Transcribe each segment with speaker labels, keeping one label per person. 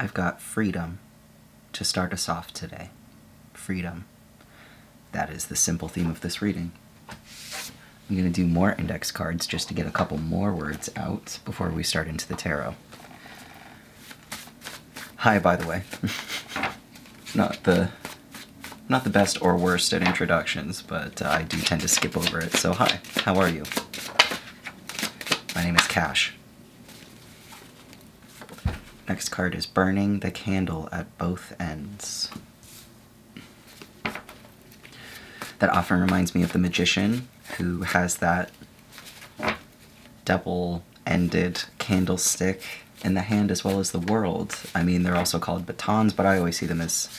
Speaker 1: I've got freedom to start us off today. Freedom. That is the simple theme of this reading. I'm going to do more index cards just to get a couple more words out before we start into the tarot. Hi, by the way. Not the best or worst at introductions, but I do tend to skip over it, so hi. How are you? My name is Cash. Next card is burning the candle at both ends. That often reminds me of the magician who has that double-ended candlestick in the hand as well as the world. I mean, they're also called batons, but I always see them as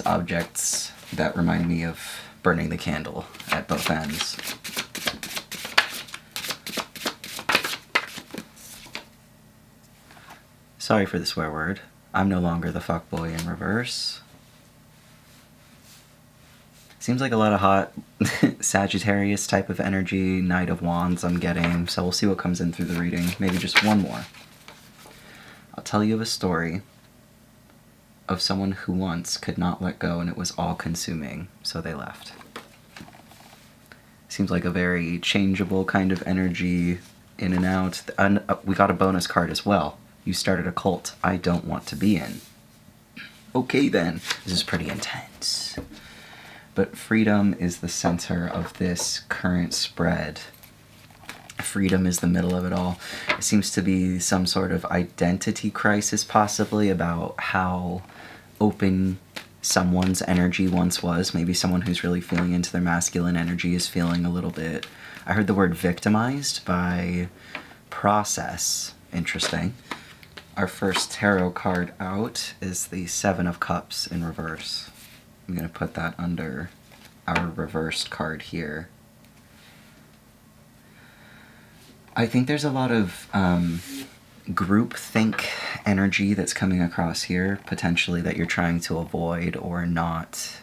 Speaker 1: objects that remind me of burning the candle at both ends. Sorry for the swear word. I'm no longer the fuckboy in reverse. Seems like a lot of hot Sagittarius type of energy, Knight of Wands I'm getting, so we'll see what comes in through the reading. Maybe just one more. I'll tell you of a story of someone who once could not let go and it was all consuming, so they left. Seems like a very changeable kind of energy, in and out. And we got a bonus card as well. You started a cult I don't want to be in. Okay then, this is pretty intense. But freedom is the center of this current spread. Freedom is the middle of it all. It seems to be some sort of identity crisis, possibly, about how open someone's energy once was. Maybe someone who's really feeling into their masculine energy is feeling a little bit... I heard the word victimized by process. Interesting. Our first tarot card out is the Seven of Cups in reverse. I'm going to put that under our reversed card here. I think there's a lot of groupthink energy that's coming across here, potentially, that you're trying to avoid or not.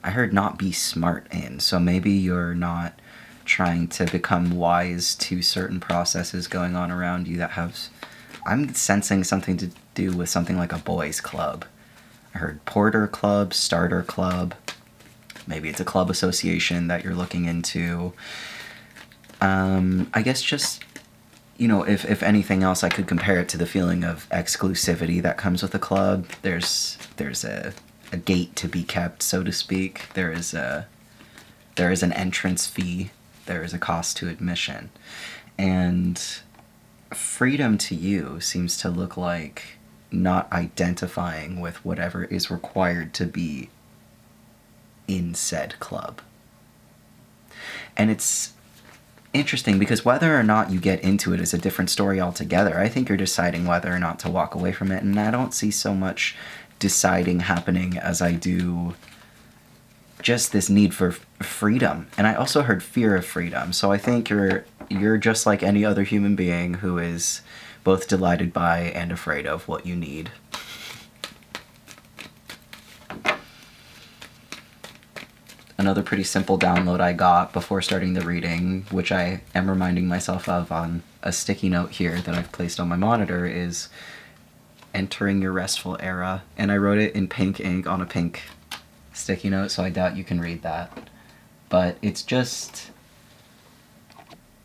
Speaker 1: I heard not be smart in, so maybe you're not trying to become wise to certain processes going on around you that have... I'm sensing something to do with something like a boys' club. I heard Porter Club, Starter Club. Maybe it's a club association that you're looking into. I guess just, you know, if anything else, I could compare it to the feeling of exclusivity that comes with a club. There's a gate to be kept, so to speak. There is an entrance fee. There is a cost to admission. And freedom to you seems to look like not identifying with whatever is required to be in said club. And it's interesting because whether or not you get into it is a different story altogether. I think you're deciding whether or not to walk away from it, and I don't see so much deciding happening as I do just this need for freedom. And I also heard fear of freedom, so I think you're just like any other human being who is both delighted by and afraid of what you need. Another pretty simple download I got before starting the reading, which I am reminding myself of on a sticky note here that I've placed on my monitor, is entering your restful era. And I wrote it in pink ink on a pink sticky note, so I doubt you can read that. But it's just...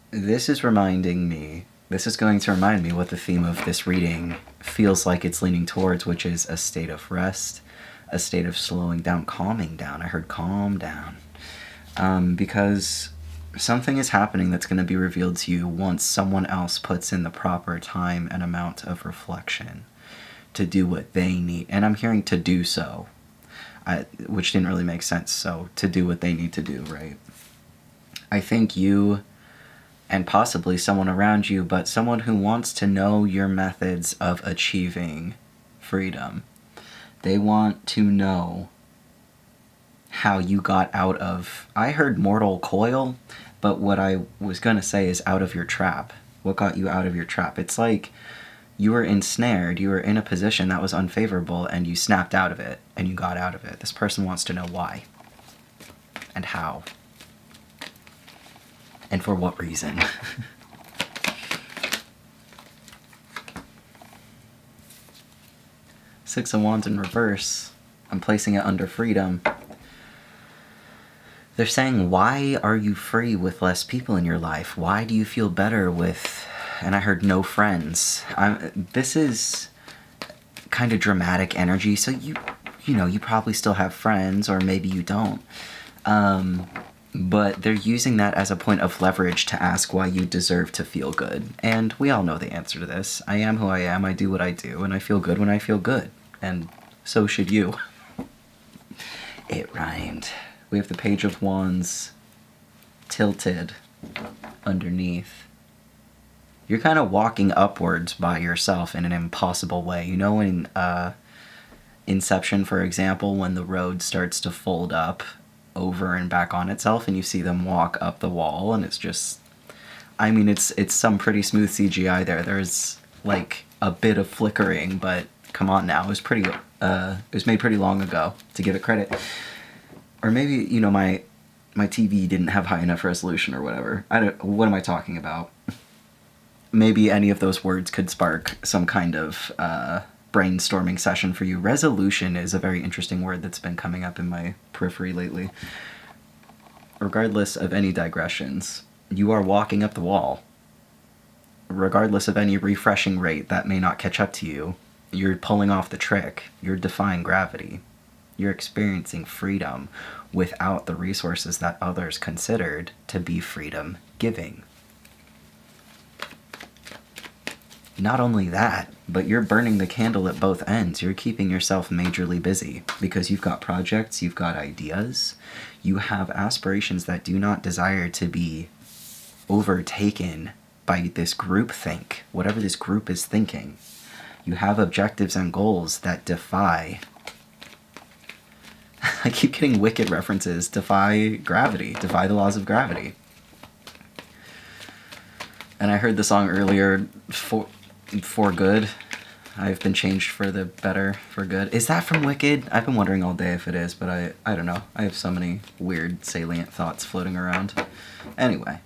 Speaker 1: This is going to remind me what the theme of this reading feels like it's leaning towards, which is a state of rest, a state of slowing down, calming down. I heard calm down. Because something is happening that's going to be revealed to you once someone else puts in the proper time and amount of reflection to do what they need. And I'm hearing to do so, which didn't really make sense. So to do what they need to do, right? I think you... and possibly someone around you, but someone who wants to know your methods of achieving freedom. They want to know how you got out of... I heard mortal coil, but what I was going to say is out of your trap. What got you out of your trap? It's like you were ensnared, you were in a position that was unfavorable, and you snapped out of it, and you got out of it. This person wants to know why and how. And for what reason? Six of Wands in reverse. I'm placing it under freedom. They're saying, why are you free with less people in your life? Why do you feel better with, and I heard no friends. This is kind of dramatic energy, so you know, you probably still have friends, or maybe you don't. But they're using that as a point of leverage to ask why you deserve to feel good. And we all know the answer to this. I am who I am, I do what I do, and I feel good when I feel good. And so should you. It rhymed. We have the Page of Wands tilted underneath. You're kind of walking upwards by yourself in an impossible way. You know, in Inception, for example, when the road starts to fold up over and back on itself and you see them walk up the wall, and it's just, I mean, it's some pretty smooth CGI there. There's like a bit of flickering, but come on now, it was made pretty long ago, to give it credit. Or maybe, you know, my TV didn't have high enough resolution or whatever. What am I talking about? Maybe any of those words could spark some kind of brainstorming session for you. Resolution is a very interesting word that's been coming up in my periphery lately. Regardless of any digressions, you are walking up the wall. Regardless of any refreshing rate that may not catch up to you, you're pulling off the trick. You're defying gravity. You're experiencing freedom without the resources that others considered to be freedom-giving. Not only that, but you're burning the candle at both ends. You're keeping yourself majorly busy because you've got projects, you've got ideas, you have aspirations that do not desire to be overtaken by this group think, whatever this group is thinking. You have objectives and goals that defy... I keep getting Wicked references. Defy gravity. Defy the laws of gravity. And I heard the song earlier, For Good. I've been changed for the better, for good. Is that from Wicked? I've been wondering all day if it is, but I don't know. I have so many weird, salient thoughts floating around. Anyway.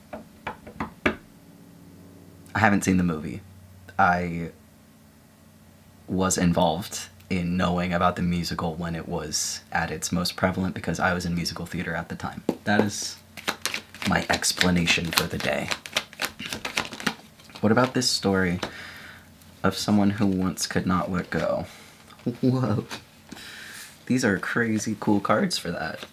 Speaker 1: I haven't seen the movie. I was involved in knowing about the musical when it was at its most prevalent because I was in musical theater at the time. That is my explanation for the day. What about this story of someone who once could not let go? Whoa. These are crazy cool cards for that.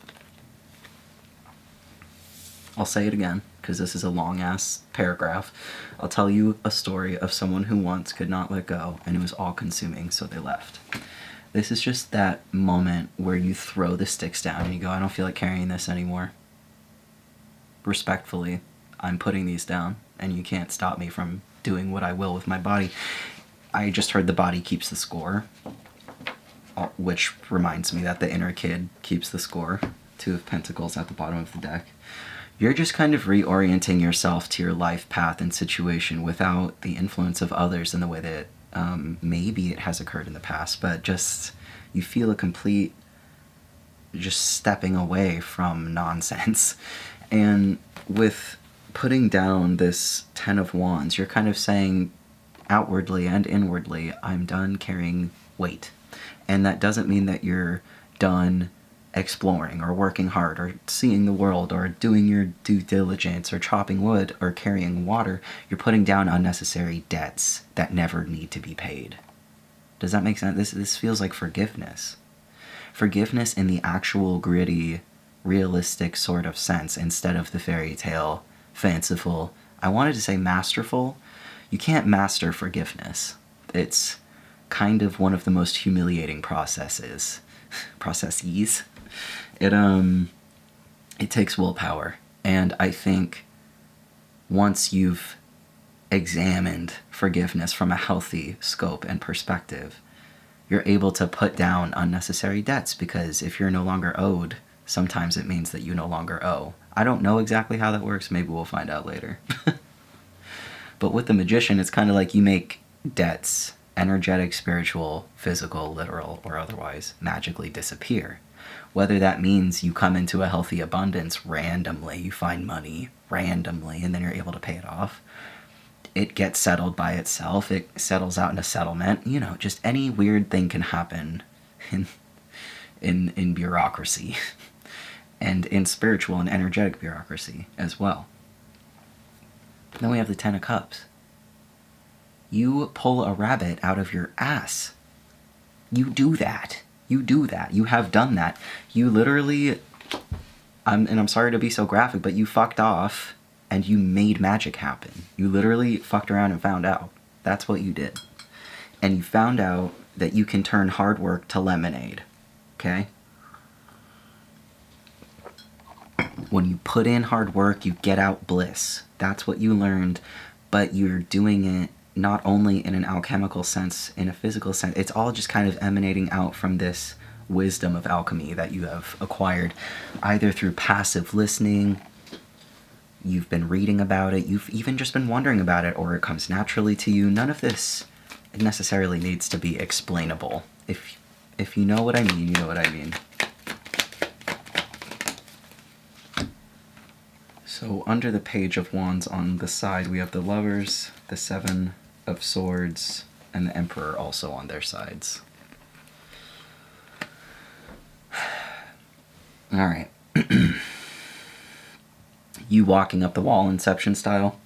Speaker 1: I'll say it again, because this is a long-ass paragraph. I'll tell you a story of someone who once could not let go, and it was all-consuming, so they left. This is just that moment where you throw the sticks down and you go, I don't feel like carrying this anymore. Respectfully, I'm putting these down, and you can't stop me from doing what I will with my body. I just heard the body keeps the score, which reminds me that the inner kid keeps the score. Two of Pentacles at the bottom of the deck. You're just kind of reorienting yourself to your life path and situation without the influence of others in the way that maybe it has occurred in the past, but just you feel a complete just stepping away from nonsense. And with putting down this Ten of Wands, you're kind of saying outwardly and inwardly, I'm done carrying weight. And that doesn't mean that you're done exploring or working hard or seeing the world or doing your due diligence or chopping wood or carrying water. You're putting down unnecessary debts that never need to be paid. Does that make sense? This feels like forgiveness. Forgiveness in the actual gritty, realistic sort of sense instead of the fairy tale, fanciful. I wanted to say masterful. You can't master forgiveness. It's kind of one of the most humiliating processes. It takes willpower. And I think once you've examined forgiveness from a healthy scope and perspective, you're able to put down unnecessary debts, because if you're no longer owed, sometimes it means that you no longer owe. I don't know exactly how that works. Maybe we'll find out later. But with the Magician, it's kind of like you make debts, energetic, spiritual, physical, literal, or otherwise, magically disappear. Whether that means you come into a healthy abundance randomly, you find money randomly, and then you're able to pay it off. it gets settled by itself. It settles out in a settlement. You know, just any weird thing can happen in bureaucracy and in spiritual and energetic bureaucracy as well. Then we have the Ten of Cups. You pull a rabbit out of your ass. You do that. You do that. You have done that. You literally, I'm sorry to be so graphic, but you fucked off and you made magic happen. You literally fucked around and found out. That's what you did. And you found out that you can turn hard work to lemonade. Okay? When you put in hard work, you get out bliss. That's what you learned, but you're doing it not only in an alchemical sense, in a physical sense. It's all just kind of emanating out from this wisdom of alchemy that you have acquired, either through passive listening, you've been reading about it, you've even just been wondering about it, or it comes naturally to you. None of this necessarily needs to be explainable. If you know what I mean, you know what I mean. So under the Page of Wands on the side, we have the Lovers, the Seven of Swords, and the Emperor also on their sides. Alright. You walking up the wall, Inception style.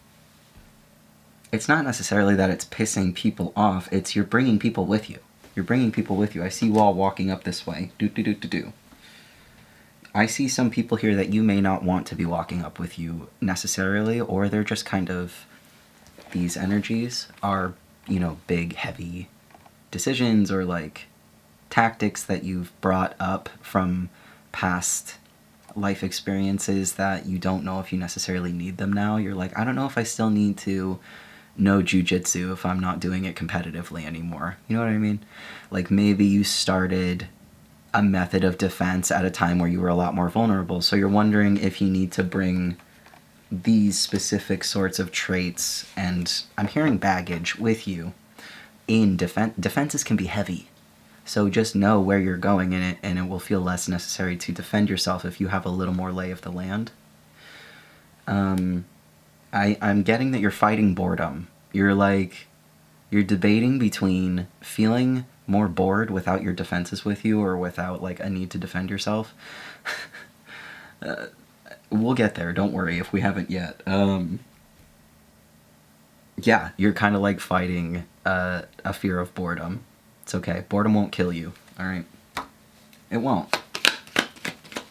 Speaker 1: It's not necessarily that it's pissing people off, it's you're bringing people with you. You're bringing people with you. I see you all walking up this way. Do. I see some people here that you may not want to be walking up with you necessarily, or they're just kind of, these energies are, you know, big, heavy decisions or like tactics that you've brought up from past life experiences that you don't know if you necessarily need them now. You're like, I don't know if I still need to know jujitsu if I'm not doing it competitively anymore. You know what I mean? Like maybe you started a method of defense at a time where you were a lot more vulnerable. So you're wondering if you need to bring these specific sorts of traits, and I'm hearing baggage, with you in defense. Defenses can be heavy. So just know where you're going in it, and it will feel less necessary to defend yourself if you have a little more lay of the land. I'm getting that you're fighting boredom. You're debating between feeling more bored without your defenses with you or without like a need to defend yourself. We'll get there, don't worry if we haven't yet. Yeah, you're kind of like fighting a fear of boredom. It's okay, boredom won't kill you, alright? It won't.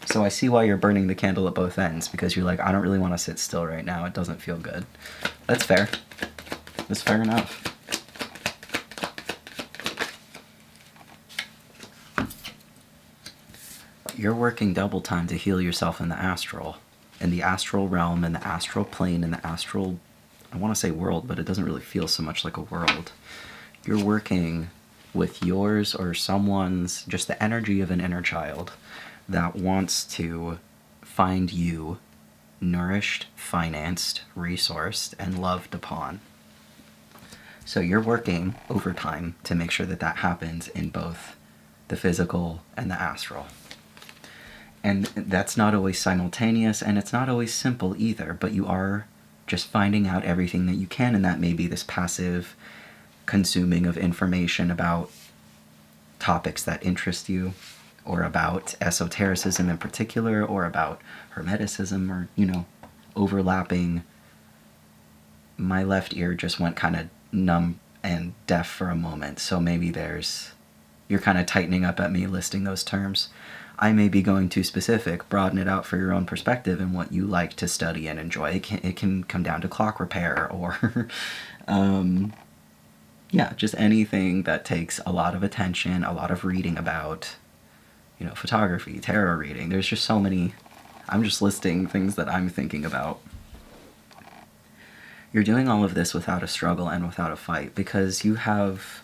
Speaker 1: So I see why you're burning the candle at both ends, because you're like, I don't really want to sit still right now, it doesn't feel good. That's fair. That's fair enough. You're working double time to heal yourself in the astral realm, in the astral plane, in the astral, I want to say world, but it doesn't really feel so much like a world. You're working with yours or someone's, just the energy of an inner child that wants to find you nourished, financed, resourced, and loved upon. So you're working overtime to make sure that that happens in both the physical and the astral. And that's not always simultaneous, and it's not always simple either, but you are just finding out everything that you can, and that may be this passive consuming of information about topics that interest you, or about esotericism in particular, or about hermeticism, or, you know, overlapping. My left ear just went kind of numb and deaf for a moment, so maybe you're kind of tightening up at me listing those terms. I may be going too specific. Broaden it out for your own perspective and what you like to study and enjoy. It can come down to clock repair or, yeah, just anything that takes a lot of attention, a lot of reading about, you know, photography, tarot reading. There's just so many. I'm just listing things that I'm thinking about. You're doing all of this without a struggle and without a fight because you have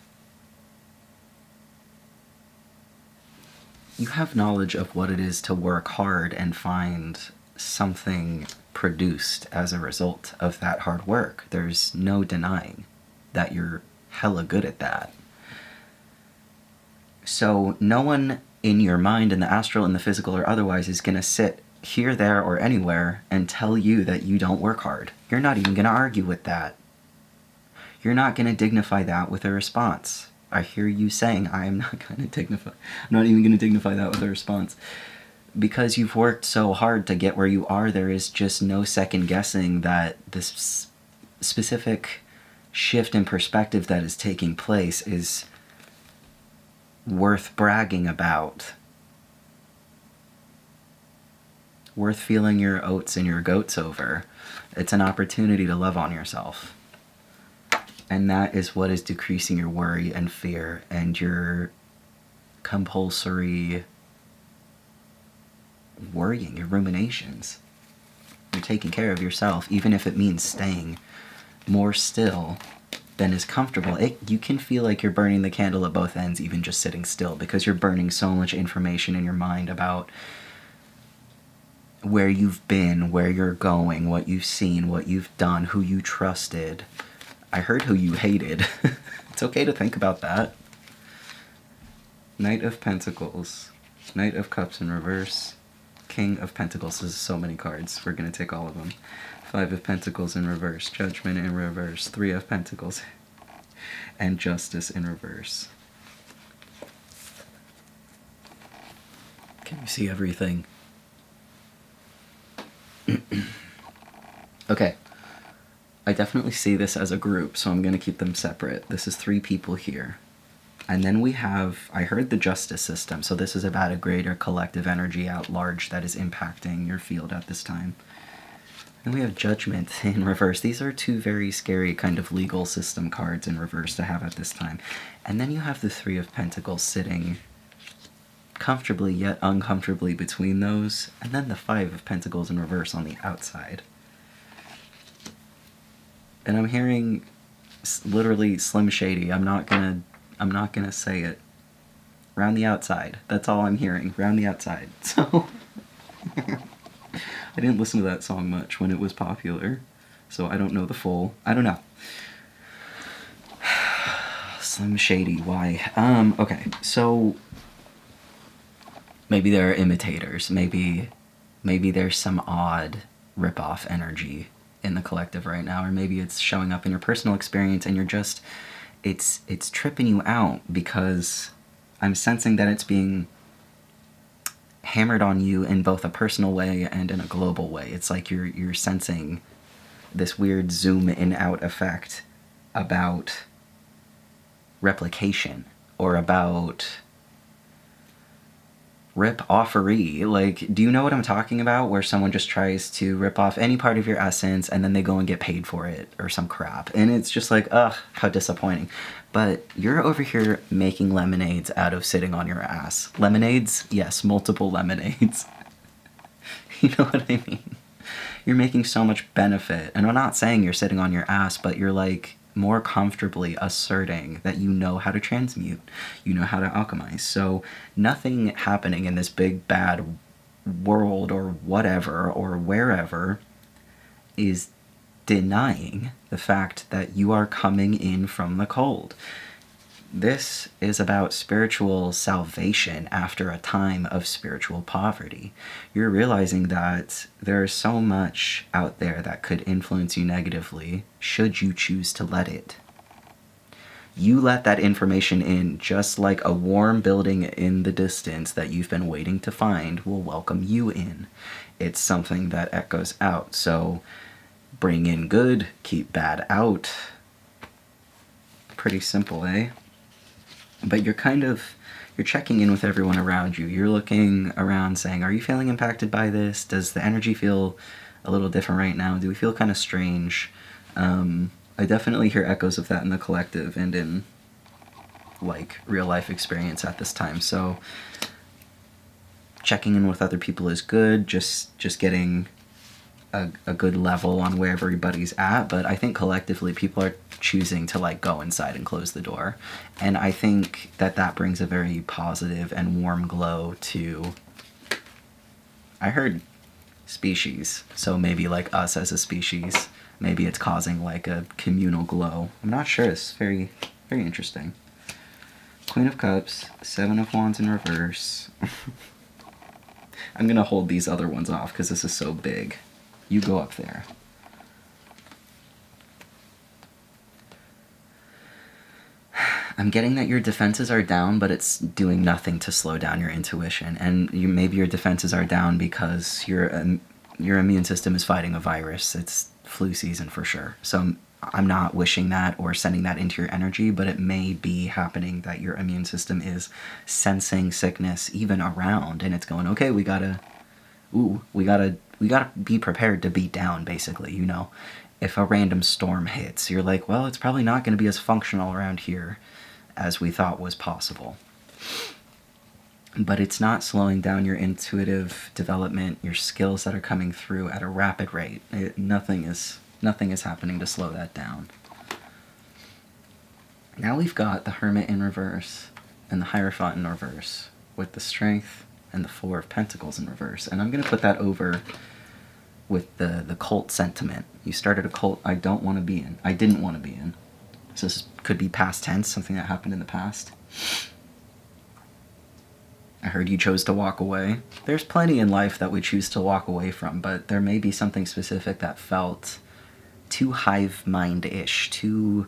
Speaker 1: knowledge of what it is to work hard and find something produced as a result of that hard work. There's no denying that you're hella good at that. So no one in your mind, in the astral, in the physical, or otherwise is going to sit here, there, or anywhere and tell you that you don't work hard. You're not even going to argue with that. You're not going to dignify that with a response. I hear you saying, I'm not even going to dignify that with a response. Because you've worked so hard to get where you are, there is just no second guessing that this specific shift in perspective that is taking place is worth bragging about. Worth feeling your oats and your goats over. It's an opportunity to love on yourself. And that is what is decreasing your worry and fear and your compulsory worrying, your ruminations. You're taking care of yourself, even if it means staying more still than is comfortable. You can feel like you're burning the candle at both ends, even just sitting still, because you're burning so much information in your mind about where you've been, where you're going, what you've seen, what you've done, who you trusted. I heard who you hated. It's okay to think about that. Knight of Pentacles. Knight of Cups in reverse. King of Pentacles. This is so many cards. We're going to take all of them. 5 of Pentacles in reverse. Judgment in reverse. 3 of Pentacles. And Justice in reverse. Can you see everything? Okay. I definitely see this as a group, so I'm going to keep them separate. This is 3 people here. And then we have, I heard the justice system, so this is about a greater collective energy at large that is impacting your field at this time. And we have Judgment in reverse. These are 2 very scary kind of legal system cards in reverse to have at this time. And then you have the 3 of Pentacles sitting comfortably yet uncomfortably between those. And then the 5 of Pentacles in reverse on the outside. And I'm hearing literally Slim Shady. I'm not gonna say it. Round the outside. That's all I'm hearing. Round the outside. So I didn't listen to that song much when it was popular, so I don't know the full. I don't know. Slim Shady. Why? Okay. So maybe there are imitators. Maybe there's some odd rip-off energy in the collective right now, or maybe it's showing up in your personal experience and you're just, it's tripping you out because I'm sensing that it's being hammered on you in both a personal way and in a global way. It's like you're sensing this weird zoom in out effect about replication or about rip-offery. Like, do you know what I'm talking about? Where someone just tries to rip off any part of your essence and then they go and get paid for it or some crap. And it's just like, ugh, how disappointing. But you're over here making lemonades out of sitting on your ass. Lemonades? Yes, multiple lemonades. You know what I mean? You're making so much benefit. And I'm not saying you're sitting on your ass, but you're like more comfortably asserting that you know how to transmute, you know how to alchemize. So nothing happening in this big bad world or whatever or wherever is denying the fact that you are coming in from the cold. This is about spiritual salvation after a time of spiritual poverty. You're realizing that there's so much out there that could influence you negatively, should you choose to let it. You let that information in, just like a warm building in the distance that you've been waiting to find will welcome you in. It's something that echoes out. So bring in good, keep bad out. Pretty simple, eh? But you're checking in with everyone around you. You're looking around saying, are you feeling impacted by this? Does the energy feel a little different right now? Do we feel kind of strange? I definitely hear echoes of that in the collective and in like real life experience at this time. So checking in with other people is good. Just getting a good level on where everybody's at, but I think collectively people are choosing to like go inside and close the door, and I think that brings a very positive and warm glow to, I heard species, so maybe like us as a species, maybe it's causing like a communal glow. I'm not sure. It's very, very interesting. Queen of Cups, 7 of Wands in reverse. I'm gonna hold these other ones off because this is so big. You go up there. I'm getting that your defenses are down, but it's doing nothing to slow down your intuition. And maybe your defenses are down because your immune system is fighting a virus. It's flu season for sure. So I'm not wishing that or sending that into your energy, but it may be happening that your immune system is sensing sickness even around, and it's going, okay, we gotta be prepared to beat down, basically, you know. If a random storm hits, you're like, well, it's probably not going to be as functional around here as we thought was possible. But it's not slowing down your intuitive development, your skills that are coming through at a rapid rate. Nothing is happening to slow that down. Now we've got the Hermit in reverse and the Hierophant in reverse, with the Strength and the Four of Pentacles in reverse. And I'm going to put that over with the cult sentiment. You started a cult I didn't want to be in. So this could be past tense, something that happened in the past. I heard you chose to walk away. There's plenty in life that we choose to walk away from, but there may be something specific that felt too hive mind-ish, too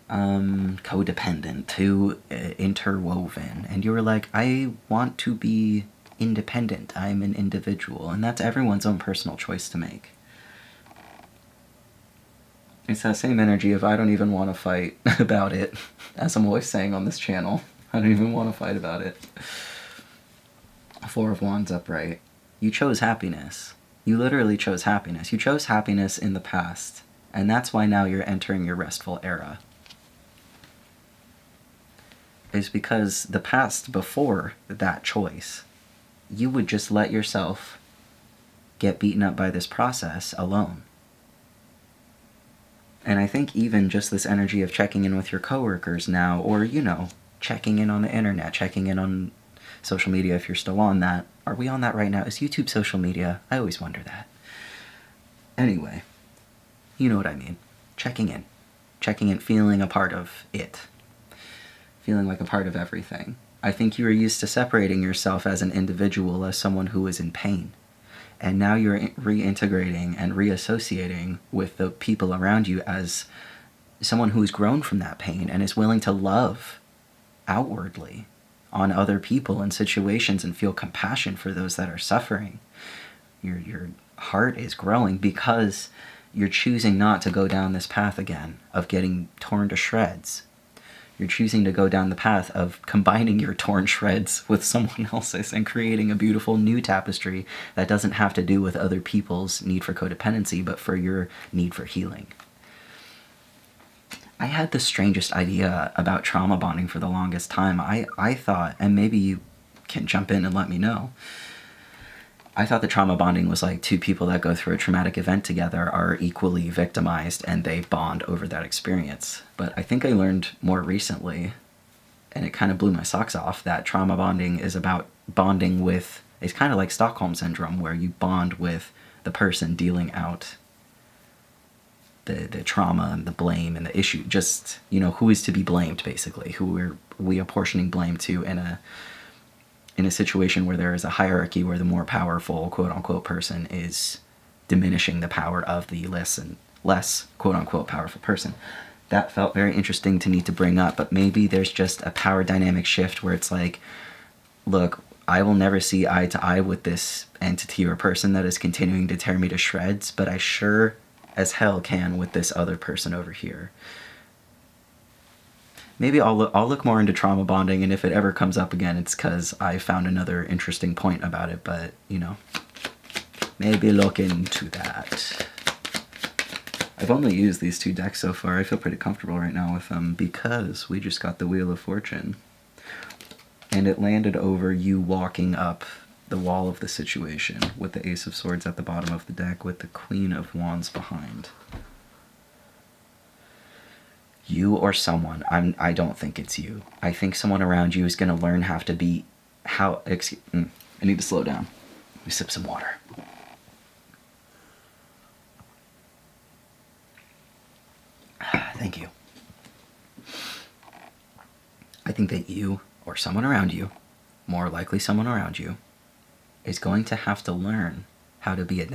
Speaker 1: codependent, too interwoven. And you were like, I want to be independent. I'm an individual. And that's everyone's own personal choice to make. It's that same energy of I don't even want to fight about it, as I'm always saying on this channel. I don't even want to fight about it. Four of Wands upright. You chose happiness. You literally chose happiness. You chose happiness in the past, and that's why now you're entering your restful era. Is because the past before that choice, you would just let yourself get beaten up by this process alone. And I think even just this energy of checking in with your coworkers now, or, you know, checking in on the internet, checking in on social media if you're still on that. Are we on that right now? Is YouTube social media? I always wonder that. Anyway, you know what I mean. Checking in, feeling a part of it. Feeling like a part of everything. I think you were used to separating yourself as an individual, as someone who is in pain. And now you're reintegrating and reassociating with the people around you as someone who's grown from that pain and is willing to love outwardly on other people and situations and feel compassion for those that are suffering. Your heart is growing because you're choosing not to go down this path again of getting torn to shreds. You're choosing to go down the path of combining your torn shreds with someone else's and creating a beautiful new tapestry that doesn't have to do with other people's need for codependency, but for your need for healing. I had the strangest idea about trauma bonding for the longest time. I thought, and maybe you can jump in and let me know, I thought that trauma bonding was like two people that go through a traumatic event together are equally victimized and they bond over that experience. But I think I learned more recently, and it kind of blew my socks off, that trauma bonding is about bonding with, it's kind of like Stockholm Syndrome, where you bond with the person dealing out the trauma and the blame and the issue. Just, you know, who is to be blamed, basically. Who are we apportioning blame to in a situation where there is a hierarchy where the more powerful, quote-unquote, person is diminishing the power of the less quote-unquote, powerful person. That felt very interesting to need to bring up, but maybe there's just a power dynamic shift where it's like, look, I will never see eye to eye with this entity or person that is continuing to tear me to shreds, but I sure as hell can with this other person over here. Maybe I'll look more into trauma bonding, and if it ever comes up again, it's because I found another interesting point about it, but, you know, maybe look into that. I've only used these two decks so far. I feel pretty comfortable right now with them because we just got the Wheel of Fortune, and it landed over you walking up the wall of the situation with the Ace of Swords at the bottom of the deck with the Queen of Wands behind. You or someone, I don't think it's you. I think someone around you is going to learn I need to slow down. Let me sip some water. Thank you. I think that you or someone around you, more likely someone around you, is going to have to learn how to be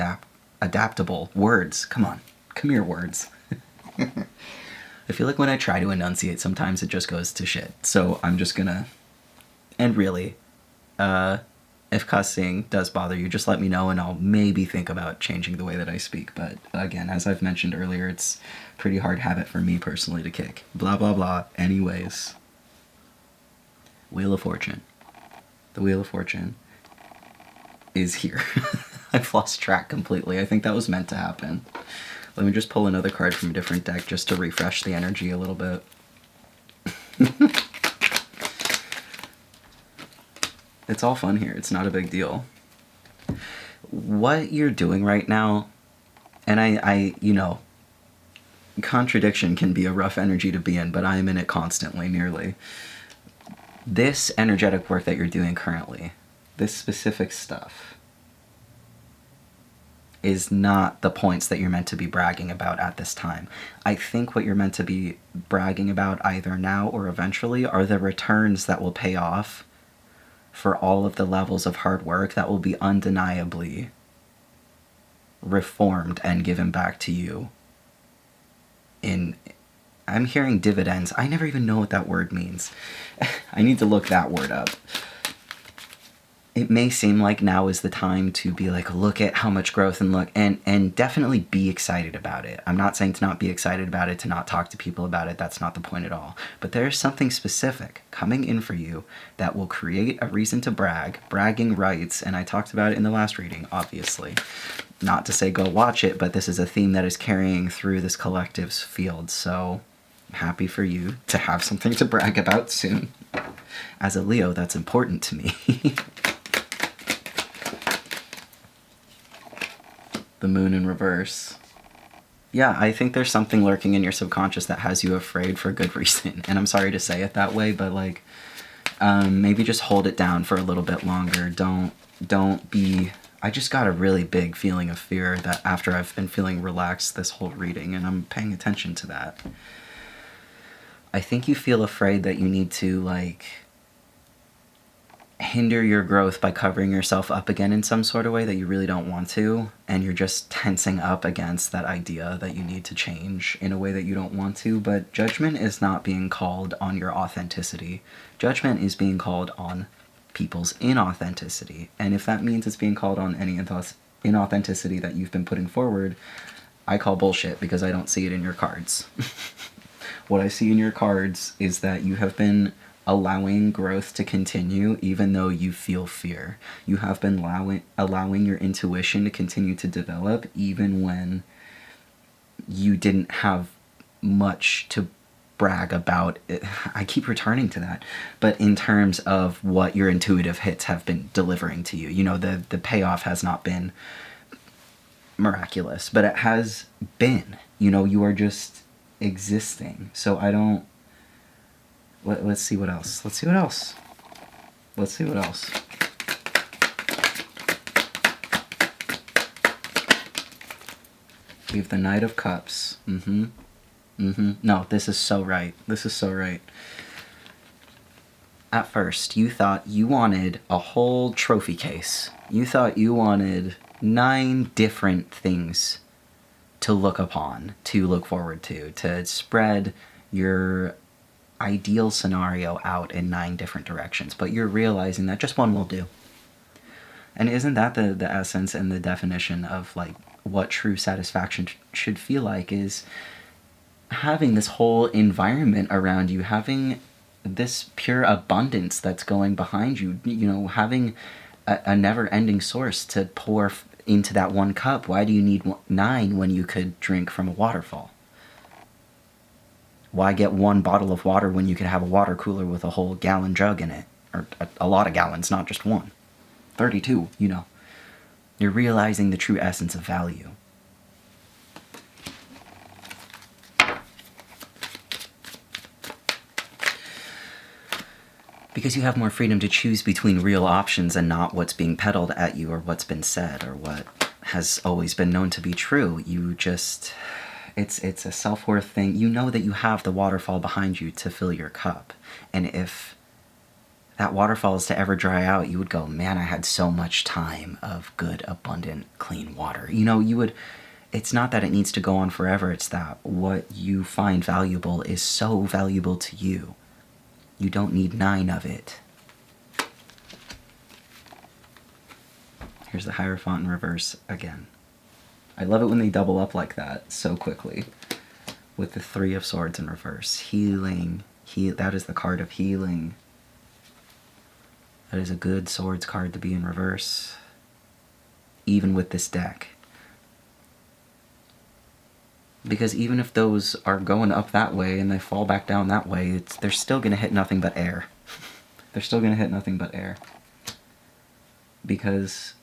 Speaker 1: adaptable. Words, come on. Come here, words. I feel like when I try to enunciate, sometimes it just goes to shit. So I'm just gonna... And really, if cussing does bother you, just let me know and I'll maybe think about changing the way that I speak. But again, as I've mentioned earlier, it's a pretty hard habit for me personally to kick. Blah, blah, blah. Anyways. Wheel of Fortune. The Wheel of Fortune is here. I've lost track completely. I think that was meant to happen. Let me just pull another card from a different deck just to refresh the energy a little bit. It's all fun here. It's not a big deal. What you're doing right now, and I you know, contradiction can be a rough energy to be in, but I am in it constantly, nearly. This energetic work that you're doing currently, this specific stuff, is not the points that you're meant to be bragging about at this time. I think what you're meant to be bragging about either now or eventually are the returns that will pay off for all of the levels of hard work that will be undeniably reformed and given back to you in... I'm hearing dividends. I never even know what that word means. I need to look that word up. It may seem like now is the time to be like, look at how much growth and look, and definitely be excited about it. I'm not saying to not be excited about it, to not talk to people about it. That's not the point at all. But there's something specific coming in for you that will create a reason to brag, bragging rights. And I talked about it in the last reading, obviously. Not to say go watch it, but this is a theme that is carrying through this collective's field. So I'm happy for you to have something to brag about soon. As a Leo, that's important to me. The Moon in reverse. Yeah, I think there's something lurking in your subconscious that has you afraid for good reason. And I'm sorry to say it that way, but like, maybe just hold it down for a little bit longer. Don't be... I just got a really big feeling of fear that after I've been feeling relaxed this whole reading, and I'm paying attention to that. I think you feel afraid that you need to, like, hinder your growth by covering yourself up again in some sort of way that you really don't want to, and you're just tensing up against that idea that you need to change in a way that you don't want to. But judgment is not being called on your authenticity. Judgment is being called on people's inauthenticity, and if that means it's being called on any inauthenticity that you've been putting forward, I call bullshit because I don't see it in your cards. What I see in your cards is that you have been allowing growth to continue even though you feel fear. You have been allowing your intuition to continue to develop even when you didn't have much to brag about. I keep returning to that, but in terms of what your intuitive hits have been delivering to you, you know, the payoff has not been miraculous, but it has been, you know, you are just existing. So I don't... Let's see what else. Let's see what else. Let's see what else. We have the Knight of Cups. No, this is so right. This is so right. At first, you thought you wanted a whole trophy case. You thought you wanted 9 different things to look upon, to look forward to spread your ideal scenario out in 9 different directions, but you're realizing that just one will do. And isn't that the essence and the definition of like what true satisfaction should feel like, is having this whole environment around you, having this pure abundance that's going behind you, you know, having a never-ending source to pour into that one cup. Why do you need 9 when you could drink from a waterfall? Why get 1 bottle of water when you could have a water cooler with a whole gallon jug in it? Or a lot of gallons, not just 1. 32, you know. You're realizing the true essence of value. Because you have more freedom to choose between real options and not what's being peddled at you or what's been said or what has always been known to be true. You just... It's a self-worth thing. You know that you have the waterfall behind you to fill your cup. And if that waterfall is to ever dry out, you would go, man, I had so much time of good, abundant, clean water. You know, you would... It's not that it needs to go on forever, it's that what you find valuable is so valuable to you. You don't need 9 of it. Here's the Hierophant in reverse again. I love it when they double up like that so quickly. With the 3 of Swords in reverse. Healing. That is the card of healing. That is a good Swords card to be in reverse. Even with this deck. Because even if those are going up that way and they fall back down that way, they're still going to hit nothing but air. They're still going to hit nothing but air. Because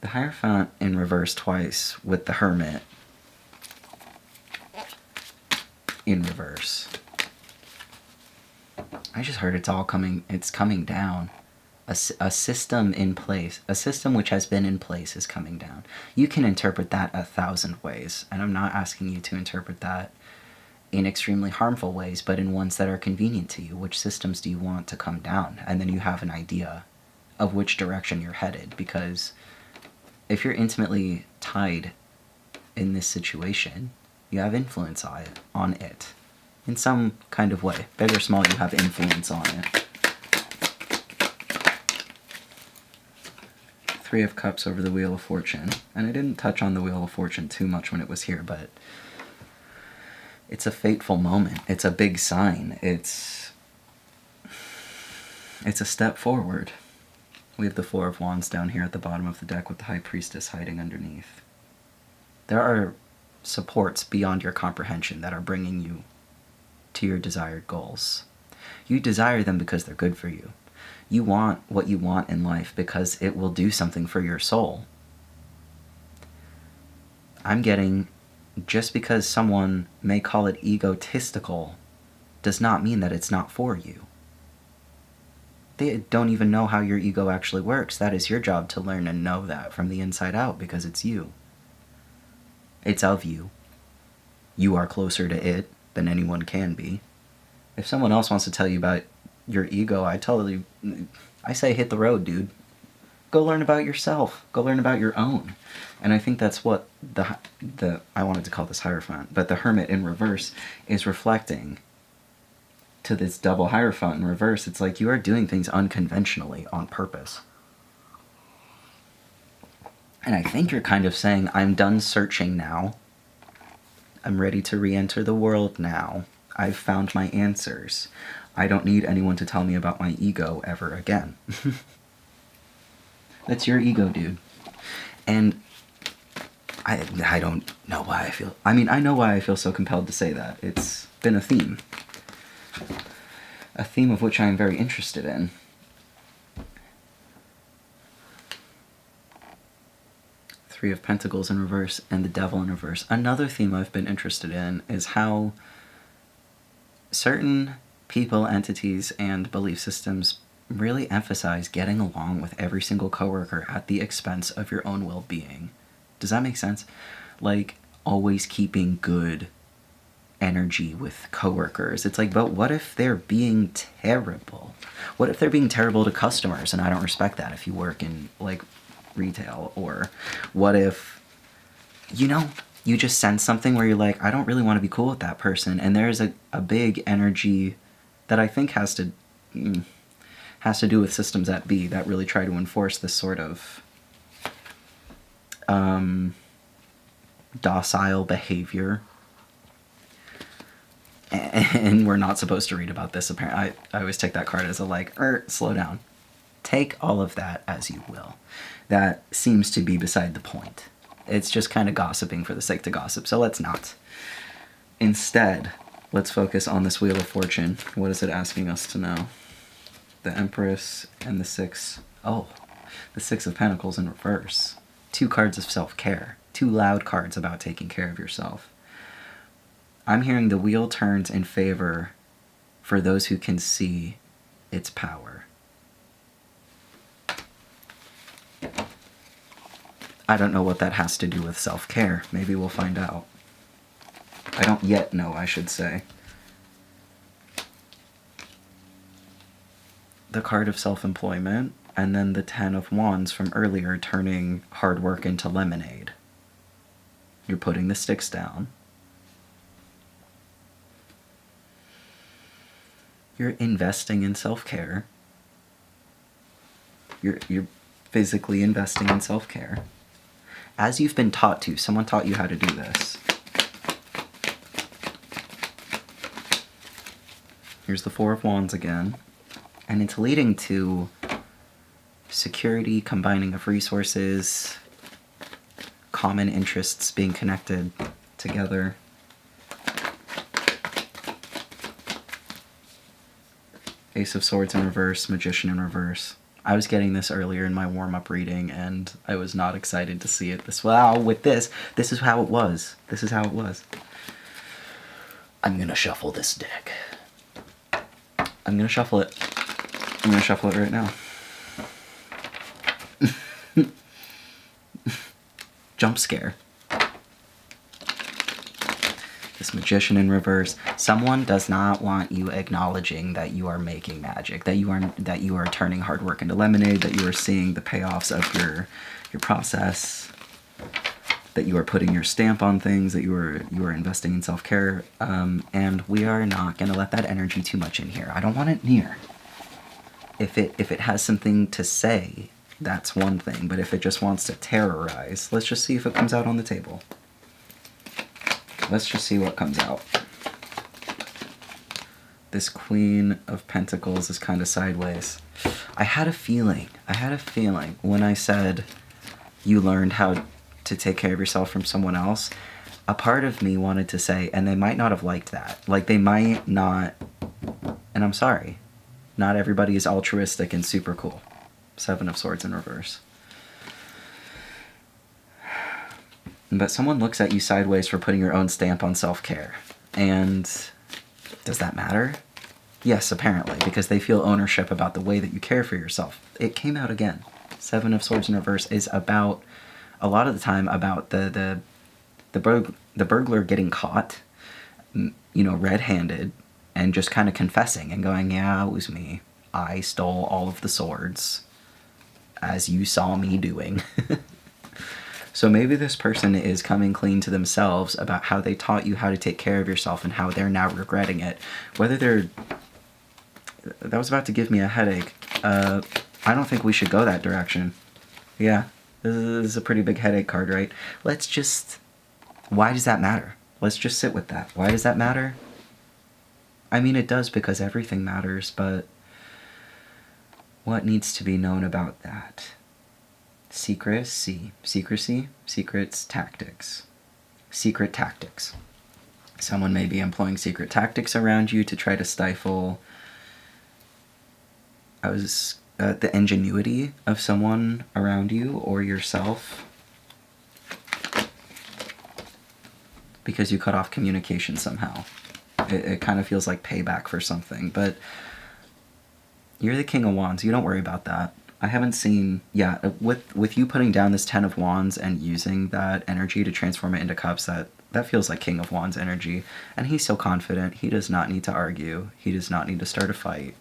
Speaker 1: the Hierophant in reverse twice with the Hermit in reverse. I just heard it's coming down. A system in place, a system which has been in place is coming down. You can interpret that 1,000 ways, and I'm not asking you to interpret that in extremely harmful ways, but in ones that are convenient to you. Which systems do you want to come down? And then you have an idea of which direction you're headed, because if you're intimately tied in this situation, you have influence on it. In some kind of way. Big or small, you have influence on it. 3 of Cups over the Wheel of Fortune. And I didn't touch on the Wheel of Fortune too much when it was here, but it's a fateful moment. It's a big sign. It's a step forward. We have the 4 of Wands down here at the bottom of the deck with the High Priestess hiding underneath. There are supports beyond your comprehension that are bringing you to your desired goals. You desire them because they're good for you. You want what you want in life because it will do something for your soul. I'm getting, just because someone may call it egotistical does not mean that it's not for you. They don't even know how your ego actually works. That is your job to learn and know that from the inside out, because it's you. It's of you. You are closer to it than anyone can be. If someone else wants to tell you about your ego, I say hit the road, dude. Go learn about yourself. Go learn about your own. And I think that's what I wanted to call this Hierophant, but the Hermit in reverse is reflecting to this double Hierophant in reverse. It's like you are doing things unconventionally on purpose. And I think you're kind of saying, I'm done searching now. I'm ready to re-enter the world now. I've found my answers. I don't need anyone to tell me about my ego ever again. That's your ego, dude. And I don't know why I feel... I mean, I know why I feel so compelled to say that. It's been a theme. A theme of which I am very interested in. Three of Pentacles in reverse and the Devil in reverse. Another theme I've been interested in is how certain people, entities, and belief systems really emphasize getting along with every single coworker at the expense of your own well-being. Does that make sense? Like, always keeping good energy with coworkers. It's like, but what if they're being terrible? What if they're being terrible to customers and I don't respect that if you work in, like, retail? Or what if, you know, you just sense something where you're like, I don't really want to be cool with that person, and there's a big energy that I think has to do with systems at B that really try to enforce this sort of docile behavior. And we're not supposed to read about this, apparently. I always take that card as a, like, slow down. Take all of that as you will. That seems to be beside the point. It's just kind of gossiping for the sake to gossip, so let's not. Instead, let's focus on this Wheel of Fortune. What is it asking us to know? The Empress and the Six... Oh, the Six of Pentacles in reverse. 2 cards of self-care. 2 loud cards about taking care of yourself. I'm hearing the wheel turns in favor for those who can see its power. I don't know what that has to do with self-care. Maybe we'll find out. I don't yet know, I should say. The card of self-employment And then the 10 of Wands from earlier, turning hard work into lemonade. You're putting the sticks down. You're investing in self-care. You're physically investing in self-care. As you've been taught to. Someone taught you how to do this. Here's the 4 of Wands again. And it's leading to security, combining of resources, common interests being connected together. Ace of Swords in reverse, Magician in reverse. I was getting this earlier in my warm-up reading, and I was not excited to see it this well. With this is how it was. This is how it was. I'm gonna shuffle this deck. I'm gonna shuffle it. I'm gonna shuffle it right now. Jump scare. This Magician in reverse. Someone does not want you acknowledging that you are making magic, that you are turning hard work into lemonade, that you are seeing the payoffs of your process, that you are putting your stamp on things, that you are investing in self-care, and we are not going to let that energy too much in here. I don't want it near. If it has something to say, that's one thing, but if it just wants to terrorize, let's just see if it comes out on the table. Let's just see what comes out. This Queen of Pentacles is kind of sideways. I had a feeling when I said you learned how to take care of yourself from someone else, a part of me wanted to say, and they might not have liked that. Like, they might not, and I'm sorry. Not everybody is altruistic and super cool. 7 of Swords in reverse. But someone looks at you sideways for putting your own stamp on self-care. And does that matter? Yes, apparently, because they feel ownership about the way that you care for yourself. It came out again. 7 of Swords in reverse is about, a lot of the time, about the burglar getting caught, red-handed, and just kind of confessing and going, yeah, it was me. I stole all of the swords, as you saw me doing. So maybe this person is coming clean to themselves about how they taught you how to take care of yourself and how they're now regretting it. Whether they're... That was about to give me a headache. I don't think we should go that direction. Yeah, this is a pretty big headache card, right? Let's just... Why does that matter? Let's just sit with that. Why does that matter? I mean, it does because everything matters, but what needs to be known about that? Secrecy, secrets, tactics. Secret tactics. Someone may be employing secret tactics around you to try to stifle the ingenuity of someone around you or yourself, because you cut off communication somehow. It kind of feels like payback for something, but you're the King of Wands. You don't worry about that. I haven't seen... Yeah, with you putting down this 10 of Wands and using that energy to transform it into cups, that feels like King of Wands energy. And he's so confident. He does not need to argue. He does not need to start a fight.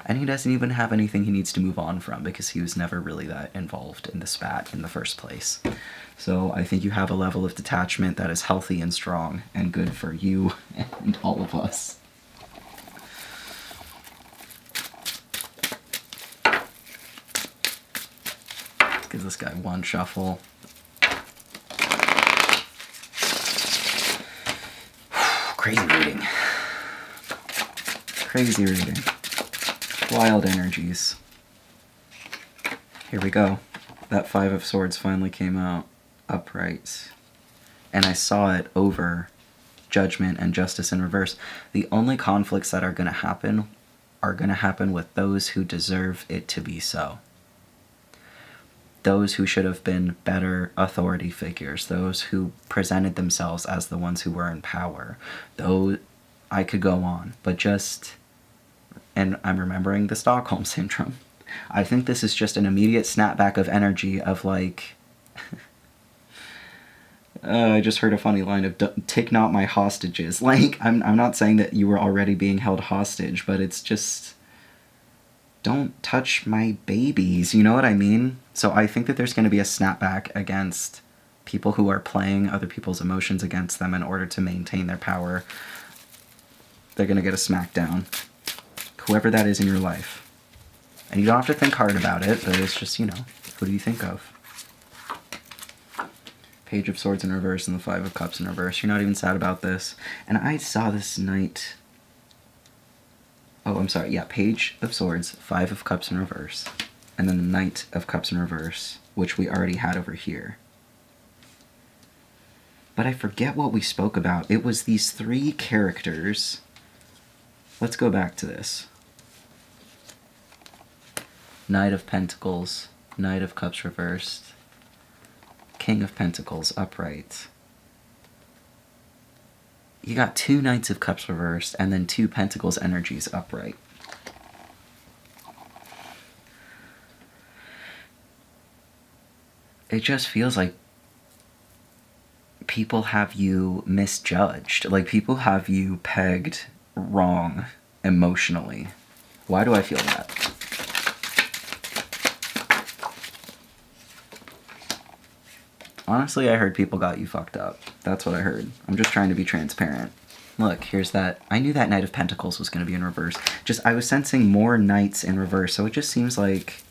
Speaker 1: And he doesn't even have anything he needs to move on from because he was never really that involved in the spat in the first place. So I think you have a level of detachment that is healthy and strong and good for you and all of us. Give this guy one shuffle. Crazy reading. Crazy reading. Wild energies. Here we go. That 5 of Swords finally came out upright. And I saw it over Judgment and Justice in reverse. The only conflicts that are going to happen with those who deserve it to be so. Those who should have been better authority figures, those who presented themselves as the ones who were in power. Though I could go on, but just, and I'm remembering the Stockholm Syndrome. I think this is just an immediate snapback of energy of like, I just heard a funny line of, take not my hostages. Like, I'm not saying that you were already being held hostage, but it's just, don't touch my babies. You know what I mean? So I think that there's going to be a snapback against people who are playing other people's emotions against them in order to maintain their power. They're going to get a smackdown. Whoever that is in your life. And you don't have to think hard about it, but it's just, you know, who do you think of? Page of Swords in reverse and the Five of Cups in reverse. You're not even sad about this. And I saw this Knight... Oh, I'm sorry. Yeah, Page of Swords, Five of Cups in reverse. And then the Knight of Cups in reverse, which we already had over here. But I forget what we spoke about. It was these three characters. Let's go back to this. Knight of Pentacles, Knight of Cups reversed, King of Pentacles upright. You got two Knights of Cups reversed and then two Pentacles energies upright. It just feels like people have you misjudged. Like people have you pegged wrong emotionally. Why do I feel that? Honestly, I heard people got you fucked up. That's what I heard. I'm just trying to be transparent. Look, here's that. I knew that Knight of Pentacles was going to be in reverse. Just, I was sensing more Knights in reverse, so it just seems like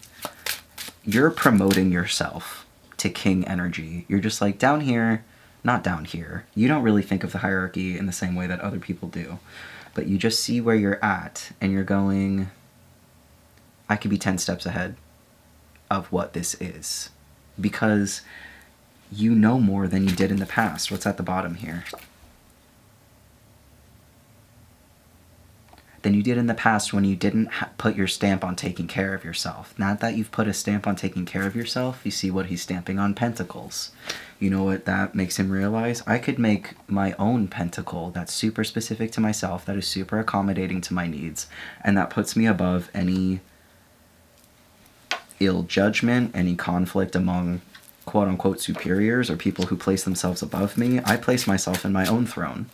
Speaker 1: you're promoting yourself to King energy. You're just like, down here, not down here. You don't really think of the hierarchy in the same way that other people do. But you just see where you're at, and you're going, I could be 10 steps ahead of what this is. Because you know more than you did in the past. What's at the bottom here? Than you did in the past when you didn't put your stamp on taking care of yourself. Not that you've put a stamp on taking care of yourself, you see what he's stamping on? Pentacles. You know what that makes him realize? I could make my own pentacle that's super specific to myself, that is super accommodating to my needs, and that puts me above any ill judgment, any conflict among quote-unquote superiors or people who place themselves above me. I place myself in my own throne.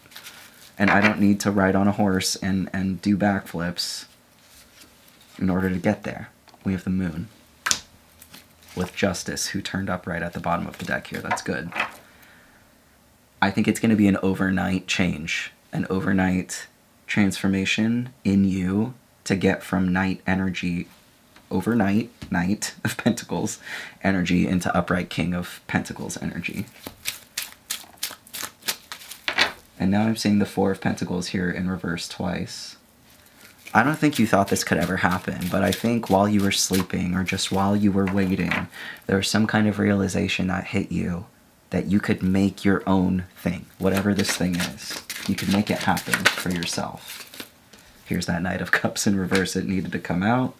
Speaker 1: And I don't need to ride on a horse and do backflips in order to get there. We have the Moon with Justice, who turned up right at the bottom of the deck here. That's good. I think it's going to be an overnight change, an overnight transformation in you to get from Knight energy, overnight Knight of Pentacles energy, into upright King of Pentacles energy. And now I'm seeing the Four of Pentacles here in reverse twice. I don't think you thought this could ever happen, but I think while you were sleeping or just while you were waiting, there was some kind of realization that hit you that you could make your own thing, whatever this thing is. You could make it happen for yourself. Here's that Knight of Cups in reverse. It needed to come out.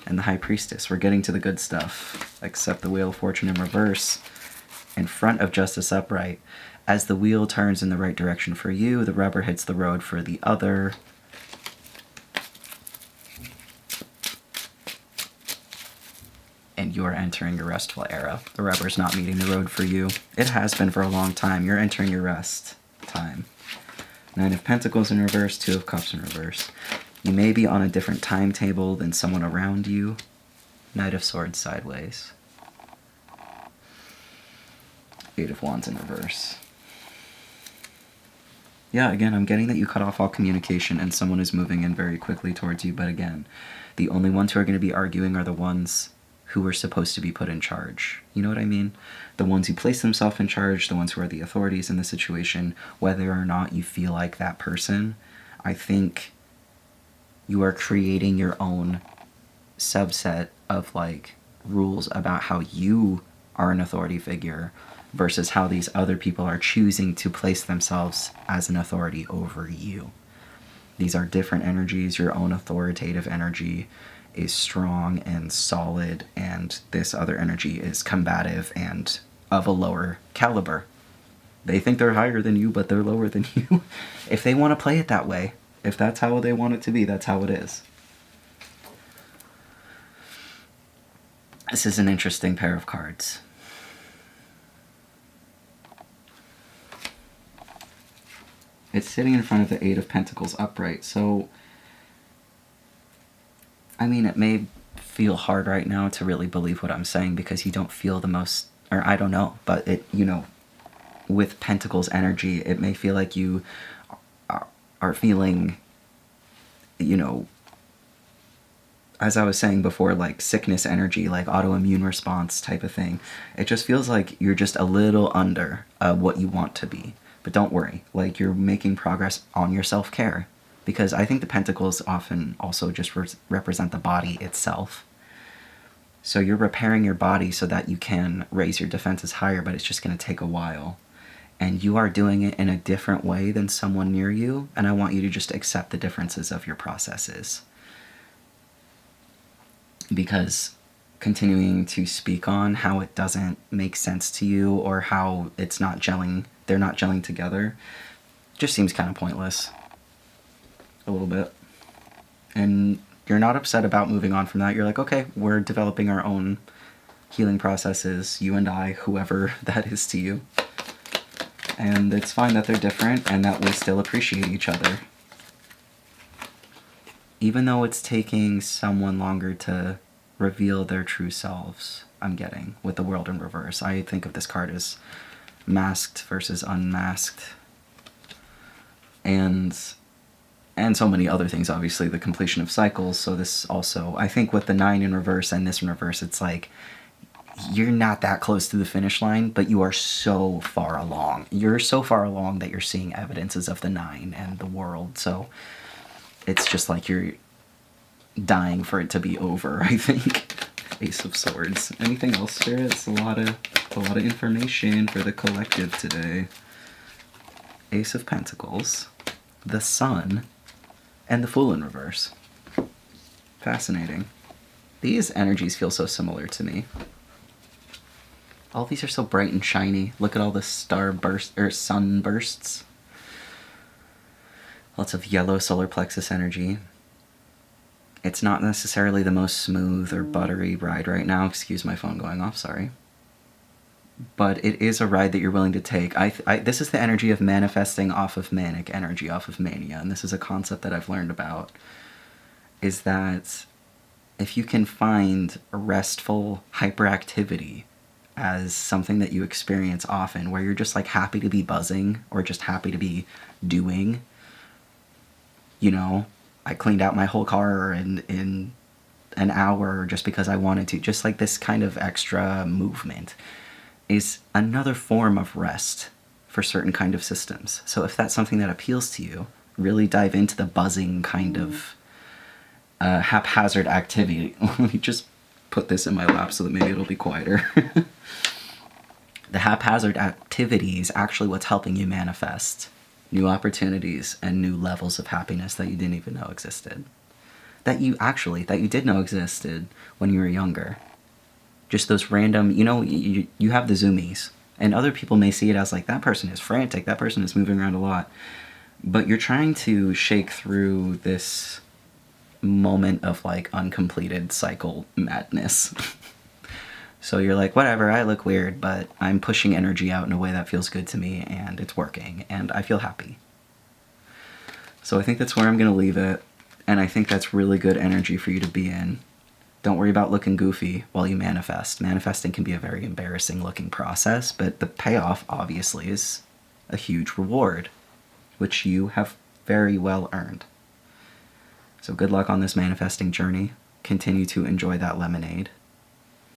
Speaker 1: And the High Priestess. We're getting to the good stuff. Except the Wheel of Fortune in reverse in front of Justice upright. As the wheel turns in the right direction for you, the rubber hits the road for the other. And you're entering your restful era. The rubber's not meeting the road for you. It has been for a long time. You're entering your rest time. Nine of Pentacles in reverse, Two of Cups in reverse. You may be on a different timetable than someone around you. Knight of Swords sideways. Eight of Wands in reverse. Yeah, again, I'm getting that you cut off all communication and someone is moving in very quickly towards you, but again, the only ones who are going to be arguing are the ones who are supposed to be put in charge. You know what I mean? The ones who place themselves in charge, the ones who are the authorities in the situation, whether or not you feel like that person, I think you are creating your own subset of like rules about how you are an authority figure versus how these other people are choosing to place themselves as an authority over you. These are different energies. Your own authoritative energy is strong and solid, and this other energy is combative and of a lower caliber. They think they're higher than you, but they're lower than you. If they want to play it that way, if that's how they want it to be, that's how it is. This is an interesting pair of cards. It's sitting in front of the Eight of Pentacles upright, so I mean, it may feel hard right now to really believe what I'm saying because you don't feel the most, or I don't know, but it, you know, with Pentacles energy, it may feel like you are feeling, you know, as I was saying before, like sickness energy, like autoimmune response type of thing. It just feels like you're just a little under what you want to be. But don't worry, like you're making progress on your self-care. Because I think the Pentacles often also just represent the body itself. So you're repairing your body so that you can raise your defenses higher, but it's just going to take a while. And you are doing it in a different way than someone near you, and I want you to just accept the differences of your processes. Because continuing to speak on how it doesn't make sense to you or how it's not gelling, they're not gelling together, just seems kind of pointless. A little bit. And you're not upset about moving on from that. You're like, okay, we're developing our own healing processes, you and I, whoever that is to you. And it's fine that they're different and that we still appreciate each other. Even though it's taking someone longer to reveal their true selves, I'm getting, with the world in reverse. I think of this card as masked versus unmasked. And so many other things, obviously, the completion of cycles. So this also, I think with the 9 in reverse and this in reverse, it's like, you're not that close to the finish line, but you are so far along. You're so far along that you're seeing evidences of the 9 and the world. So it's just like you're dying for it to be over, I think. Ace of Swords. Anything else, Spirit? It's a lot of information for the collective today. Ace of Pentacles, the Sun, and the Fool in reverse. Fascinating. These energies feel so similar to me. All these are so bright and shiny. Look at all the sunbursts. Lots of yellow solar plexus energy. It's not necessarily the most smooth or buttery ride right now. Excuse my phone going off, sorry. But it is a ride that you're willing to take. This is the energy of manifesting off of manic energy, off of mania. And this is a concept that I've learned about. Is that if you can find a restful hyperactivity as something that you experience often, where you're just like happy to be buzzing or just happy to be doing, you know, I cleaned out my whole car in an hour just because I wanted to. Just like this kind of extra movement is another form of rest for certain kind of systems. So if that's something that appeals to you, really dive into the buzzing kind of haphazard activity. Let me just put this in my lap so that maybe it'll be quieter. The haphazard activity is actually what's helping you manifest new opportunities and new levels of happiness that you didn't even know existed. That you did know existed when you were younger. Just those random, you know, you have the zoomies. And other people may see it as like, that person is frantic, that person is moving around a lot. But you're trying to shake through this moment of like uncompleted cycle madness. So you're like, whatever, I look weird, but I'm pushing energy out in a way that feels good to me, and it's working, and I feel happy. So I think that's where I'm going to leave it, and I think that's really good energy for you to be in. Don't worry about looking goofy while you manifest. Manifesting can be a very embarrassing looking process, but the payoff, obviously, is a huge reward, which you have very well earned. So good luck on this manifesting journey. Continue to enjoy that lemonade.